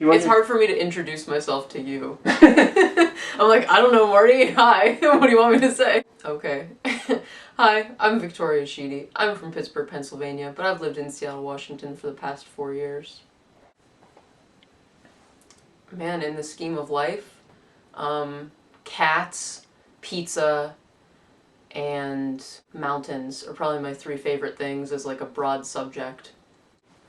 It's hard for me to introduce myself to you. I'm like, I don't know, Marty. Hi. What do you want me to say? Okay. Hi, I'm Victoria Sheedy. I'm from Pittsburgh, Pennsylvania, but I've lived in Seattle, Washington for the past 4 years. Man, in the scheme of life, cats, pizza, and mountains are probably my 3 favorite things as like a broad subject.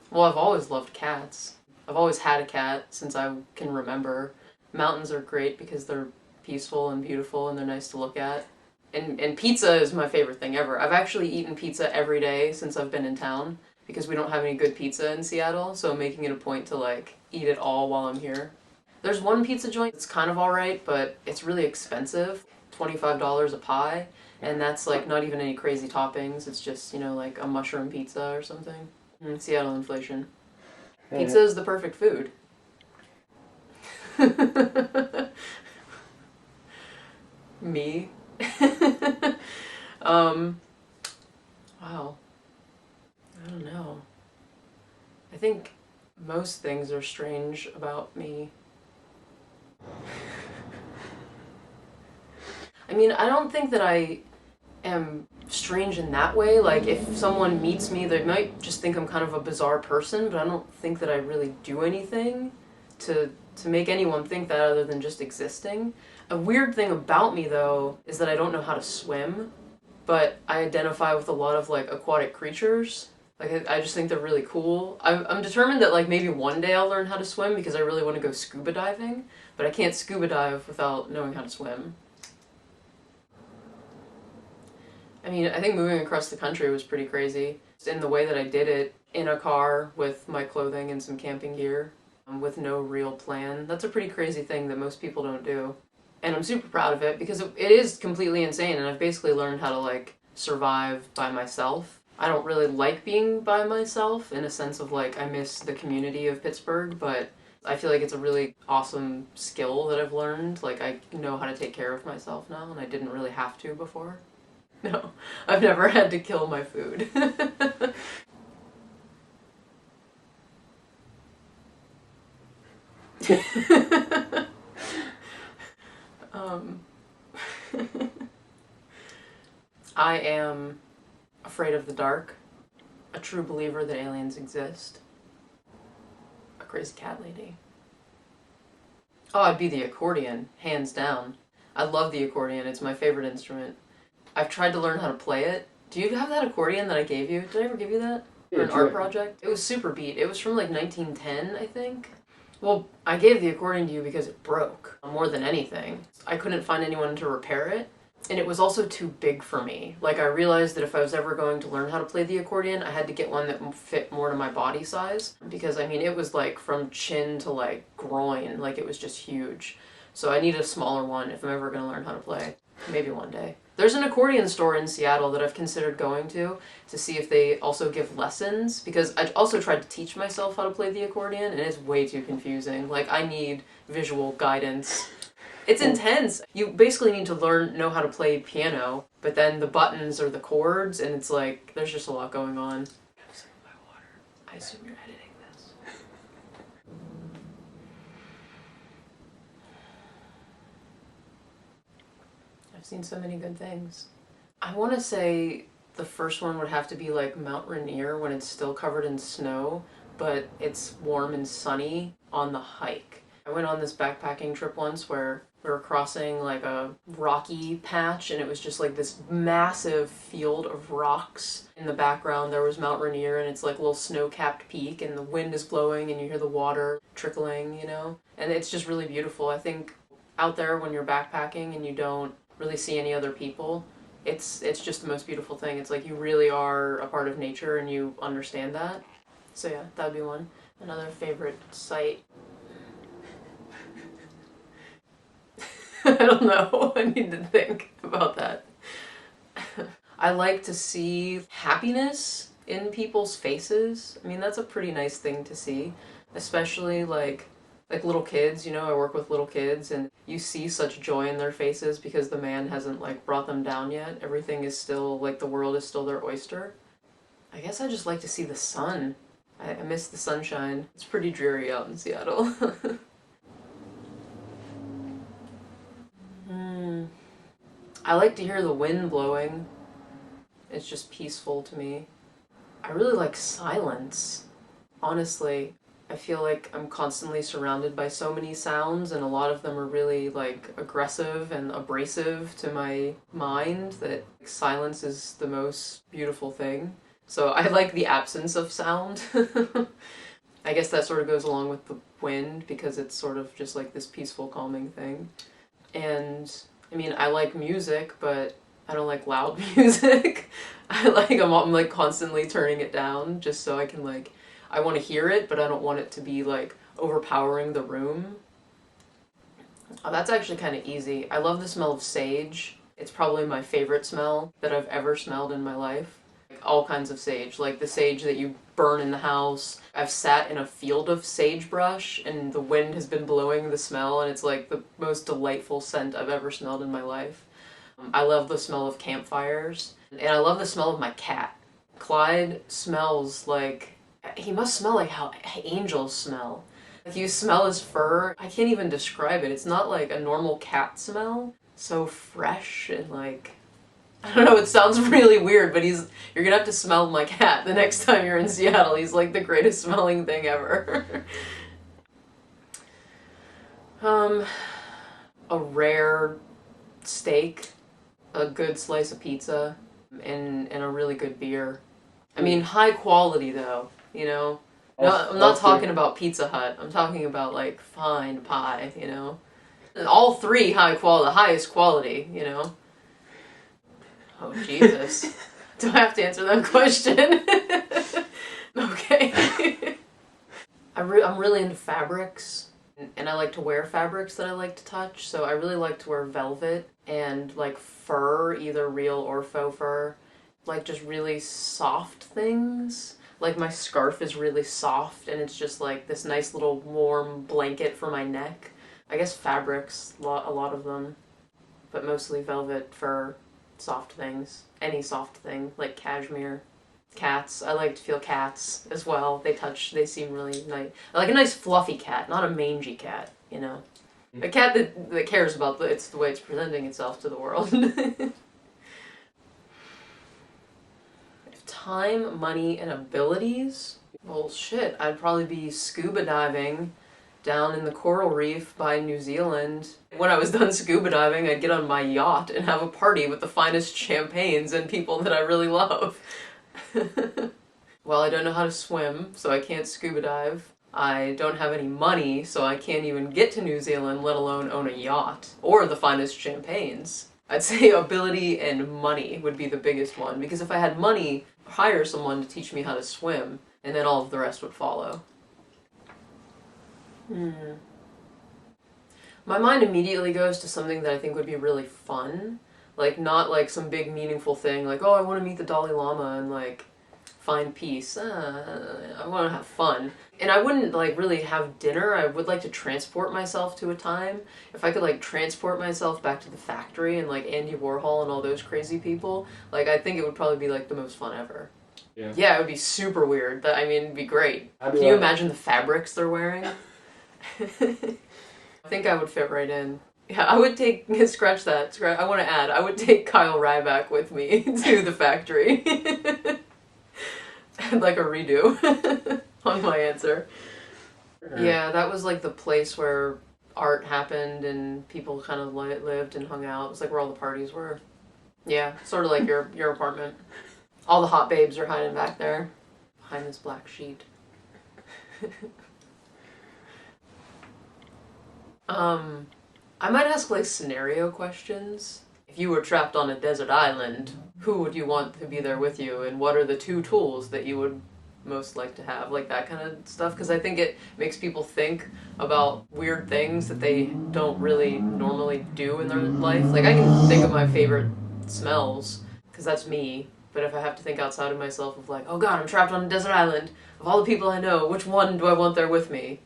Well, I've always loved cats. I've always had a cat since I can remember. Mountains are great because they're peaceful and beautiful and they're nice to look at. And pizza is my favorite thing ever. I've actually eaten pizza every day since I've been in town because we don't have any good pizza in Seattle, so I'm making it a point to like eat it all while I'm here. There's one pizza joint that's kind of alright, but it's really expensive. $25 a pie, and that's like not even any crazy toppings. It's just, you know, like a mushroom pizza or something. Seattle inflation. Pizza is the perfect food. Me? Wow. I don't know. I think most things are strange about me. I mean, I don't think that I am strange in that way. Like, if someone meets me, they might just think I'm kind of a bizarre person, but I don't think that I really do anything to make anyone think that other than just existing. A weird thing about me, though, is that I don't know how to swim, but I identify with a lot of, like, aquatic creatures. Like, I just think they're really cool. I'm determined that, like, maybe one day I'll learn how to swim because I really want to go scuba diving, but I can't scuba dive without knowing how to swim. I mean, I think moving across the country was pretty crazy. In the way that I did it, in a car with my clothing and some camping gear, with no real plan. That's a pretty crazy thing that most people don't do. And I'm super proud of it because it is completely insane, and I've basically learned how to, like, survive by myself. I don't really like being by myself in a sense of, like, I miss the community of Pittsburgh, but I feel like it's a really awesome skill that I've learned. Like, I know how to take care of myself now, and I didn't really have to before. No, I've never had to kill my food. I am afraid of the dark, a true believer that aliens exist, a crazy cat lady. Oh, I'd be the accordion, hands down. I love the accordion, it's my favorite instrument. I've tried to learn how to play it. Do you have that accordion that I gave you? Did I ever give you that? For an art project? It was super beat. It was from like 1910, I think. Well, I gave the accordion to you because it broke, more than anything. I couldn't find anyone to repair it, and it was also too big for me. Like, I realized that if I was ever going to learn how to play the accordion, I had to get one that fit more to my body size, because, I mean, it was like from chin to like groin, like it was just huge. So I need a smaller one if I'm ever going to learn how to play. Maybe one day. There's an accordion store in Seattle that I've considered going to see if they also give lessons, because I also tried to teach myself how to play the accordion, and it's way too confusing. Like, I need visual guidance. It's intense. You basically need to know how to play piano, but then the buttons are the chords, and it's like, there's just a lot going on. I assume you're editing this. I've seen so many good things. I want to say the first one would have to be like Mount Rainier when it's still covered in snow, but it's warm and sunny on the hike. I went on this backpacking trip once where we were crossing like a rocky patch, and it was just like this massive field of rocks. In the background there was Mount Rainier, and it's like a little snow-capped peak, and the wind is blowing and you hear the water trickling, you know? And it's just really beautiful. I think out there when you're backpacking and you don't really see any other people, it's just the most beautiful thing. It's like you really are a part of nature and you understand that. So yeah, that would be one. Another favorite site. I don't know. I need to think about that. I like to see happiness in people's faces. I mean, that's a pretty nice thing to see, especially like little kids, you know. I work with little kids, and you see such joy in their faces because the man hasn't like brought them down yet. Everything is still like, the world is still their oyster. I guess I just like to see the sun. I miss the sunshine. It's pretty dreary out in Seattle. I like to hear the wind blowing. It's just peaceful to me. I really like silence. Honestly, I feel like I'm constantly surrounded by so many sounds, and a lot of them are really like aggressive and abrasive to my mind, that silence is the most beautiful thing. So I like the absence of sound. I guess that sort of goes along with the wind, because it's sort of just like this peaceful, calming thing. And I mean, I like music, but I don't like loud music. I'm like constantly turning it down just so I can like, I want to hear it, but I don't want it to be like overpowering the room. Oh, that's actually kind of easy. I love the smell of sage. It's probably my favorite smell that I've ever smelled in my life. Like all kinds of sage, like the sage that you burn in the house. I've sat in a field of sagebrush and the wind has been blowing the smell, and it's like the most delightful scent I've ever smelled in my life. I love the smell of campfires, and I love the smell of my cat. Clyde smells like, he must smell like how angels smell. If you smell his fur, I can't even describe it. It's not like a normal cat smell. So fresh and like, I don't know, it sounds really weird, but you're gonna have to smell my cat the next time you're in Seattle. He's like the greatest smelling thing ever. A rare steak, a good slice of pizza, and a really good beer. I mean, high quality though, you know? No, I'm not talking about Pizza Hut. I'm talking about like fine pie, you know? And all three high quality, the highest quality, you know? Oh, Jesus. Do I have to answer that question? Okay. I'm really into fabrics, and I like to wear fabrics that I like to touch, so I really like to wear velvet and like fur, either real or faux fur. Like just really soft things. Like my scarf is really soft and it's just like this nice little warm blanket for my neck. I guess fabrics, a lot of them, but mostly velvet, fur, soft things. Any soft thing, like cashmere. Cats, I like to feel cats as well. They seem really nice. I like a nice fluffy cat, not a mangy cat, you know? A cat that cares about the way it's presenting itself to the world. Time, money, and abilities? Well, shit, I'd probably be scuba diving down in the coral reef by New Zealand. When I was done scuba diving, I'd get on my yacht and have a party with the finest champagnes and people that I really love. Well, I don't know how to swim, so I can't scuba dive. I don't have any money, so I can't even get to New Zealand, let alone own a yacht. Or the finest champagnes. I'd say ability and money would be the biggest one, because if I had money, hire someone to teach me how to swim, and then all of the rest would follow. My mind immediately goes to something that I think would be really fun. Like, not like some big meaningful thing, like, oh, I want to meet the Dalai Lama and like find peace. I want to have fun. And I wouldn't like really have dinner. I would like to transport myself to a time. If I could like transport myself back to the factory and like Andy Warhol and all those crazy people, like I think it would probably be like the most fun ever. Yeah. Yeah, it would be super weird. I mean, it'd be great. Can you imagine the fabrics they're wearing? I think I would fit right in. Yeah, I would take, scratch that, I want to add, I would take Kyle Ryback with me to the factory. I'd like a redo on my answer. Yeah, that was like the place where art happened and people kind of lived and hung out. It was like where all the parties were. Yeah, sort of like your apartment. All the hot babes are hiding back there, behind this black sheet. I might ask like scenario questions. If you were trapped on a desert island, who would you want to be there with you, and what are the 2 tools that you would most like to have? Like that kind of stuff, because I think it makes people think about weird things that they don't really normally do in their life. Like I can think of my favorite smells, because that's me, but if I have to think outside of myself of like, oh god, I'm trapped on a desert island, of all the people I know, which one do I want there with me?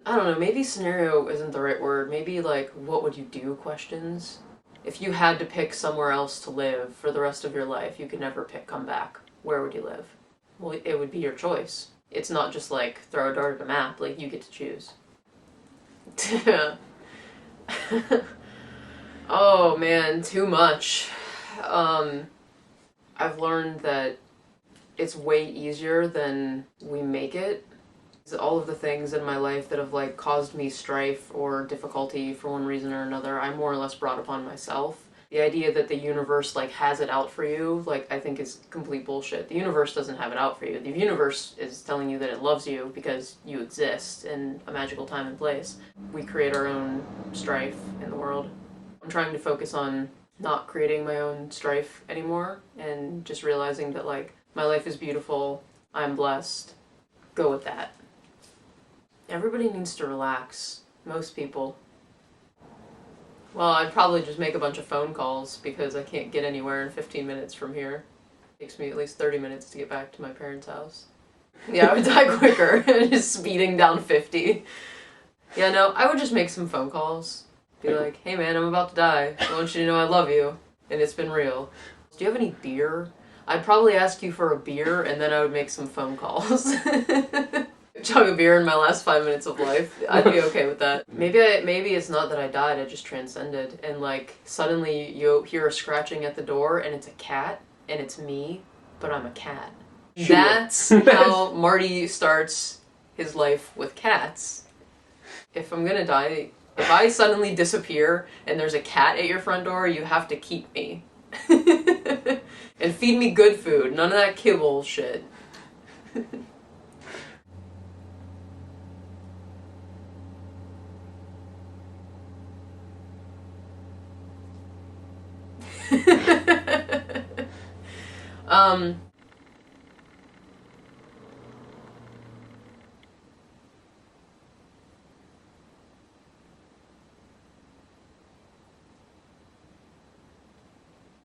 I don't know, maybe scenario isn't the right word. Maybe like, what would you do questions? If you had to pick somewhere else to live for the rest of your life, you could never come back, where would you live? Well, it would be your choice. It's not just like throw a dart at a map, like you get to choose. Oh man, too much. I've learned that it's way easier than we make it. All of the things in my life that have like caused me strife or difficulty for one reason or another, I more or less brought upon myself. The idea that the universe like has it out for you, like I think is complete bullshit. The universe doesn't have it out for you. The universe is telling you that it loves you because you exist in a magical time and place. We create our own strife in the world. I'm trying to focus on not creating my own strife anymore and just realizing that like my life is beautiful, I'm blessed. Go with that. Everybody needs to relax. Most people. Well, I'd probably just make a bunch of phone calls because I can't get anywhere in 15 minutes from here. It takes me at least 30 minutes to get back to my parents' house. Yeah, I would die quicker. Just speeding down 50. Yeah, no, I would just make some phone calls. Be like, hey man, I'm about to die. I want you to know I love you. And it's been real. Do you have any beer? I'd probably ask you for a beer and then I would make some phone calls. Chug a beer in my last 5 minutes of life. I'd be okay with that. Maybe it's not that I died, I just transcended. And like, suddenly you hear a scratching at the door and it's a cat and it's me, but I'm a cat. Sure. That's how Marty starts his life with cats. If I'm gonna die, if I suddenly disappear and there's a cat at your front door, you have to keep me. And feed me good food, none of that kibble shit.